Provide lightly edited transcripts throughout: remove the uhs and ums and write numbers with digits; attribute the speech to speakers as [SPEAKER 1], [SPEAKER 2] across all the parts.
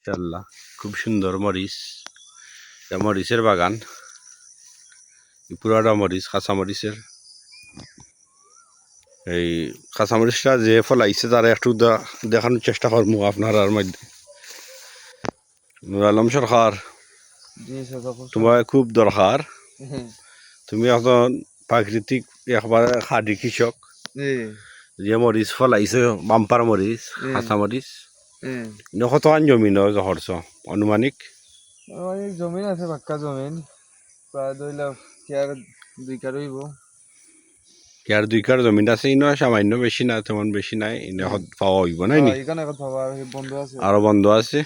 [SPEAKER 1] মাশাআল্লাহ খুব সুন্দর মরিচ। মরিচের বাগান, পুরাটা মরিচ, কাঁচামরিচের। এই কাঁচামরিচটা যে ফলাইছে তারা একটু দেখানোর চেষ্টা করবো আপনার মধ্যে। নুর আলম সরকার, তোমার খুব দরকার। তুমি এখন প্রাকৃতিক একবারে খাঁটি কৃষক, যে মরিচ ফলাইছে বাম্পার মরিচ, কাঁচামরিচ। কতখান জমিন হরছ আনুমানিক?
[SPEAKER 2] জমিন আছে, পাক্কা জমিন প্রায় 2 লাখ, কেয়ার 2 কার হইব।
[SPEAKER 1] কেয়ার 2 কার জমিন আছে, ইনো সামান্য, বেশি না, তেমন বেশি নাই। ইনো পাওয়া হইব নাই নি? আরো বন্ধ আছে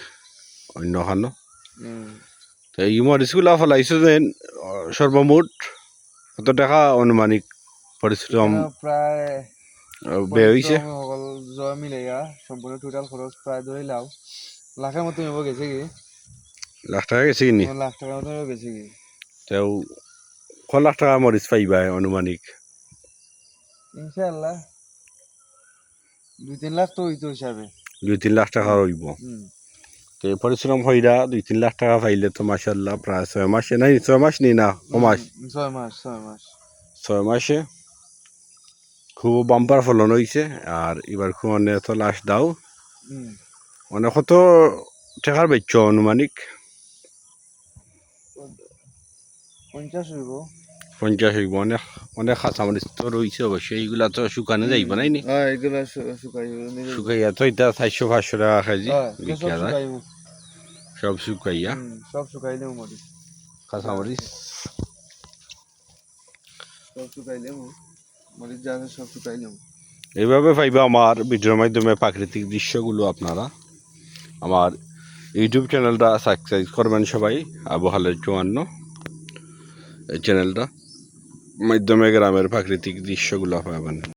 [SPEAKER 1] অন্য খানো। তো এই মরিচগুলা ফলাইছো যে সর্বমোট কত টাকা আনুমানিক পরিশ্রম
[SPEAKER 2] প্রায়
[SPEAKER 1] ব্যয় হয়েছে?
[SPEAKER 2] জয় মিলাইয়া সম্পূর্ণ টোটাল খরচ প্রায় ধরে লাও লাখের মতো হইব গেছে কি।
[SPEAKER 1] লাখ টাকা গেছে কিনি?
[SPEAKER 2] লাখ টাকার মতো গেছে কি।
[SPEAKER 1] তেও ক লাখ টাকা মরিচ পাইবা আনুমানিক?
[SPEAKER 2] ইনশাআল্লাহ 2-3 লাখ তো হইতো হিসাবে।
[SPEAKER 1] 2-3 লাখ টাকা হইব। তো পরিশ্রম হইরা 2-3 লাখ টাকা পাইলে তো মাশাআল্লাহ প্রায় 6 মাসে, নাই 6 মাস নি না, কমাস 6 মাসে খুব বাম্পার ফলন হয়েছে। আর এবার খুব অনেক তো লাশ দাও মানে কত টাকার বেচ আনুমানিক? 50 হইব। অনেক অনেক কাঁচামরিচ তো রয়েছে অবশ্যই, এইগুলা তো শুকানো যাইব নাই নি? শুকাইয়া তো এটা 400-500 টাকা কেজি বিক্রি যায়, সব শুকাইয়া।
[SPEAKER 2] সব শুকাইলে মরিচ,
[SPEAKER 1] কাঁচামরিচ
[SPEAKER 2] সব শুকাইলে মরিচ যা সব শুকাইলে।
[SPEAKER 1] এইভাবে পাইবা আমার ভিডিওর মাধ্যমে প্রাকৃতিক দৃশ্যগুলো আপনারা। আমার ইউটিউব চ্যানেলটা সাবস্ক্রাইব করবেন সবাই, আবু খালেদ 54 এই চ্যানেলটা মাধ্যমে গ্রামের প্রাকৃতিক দৃশ্যগুলো পাবেন।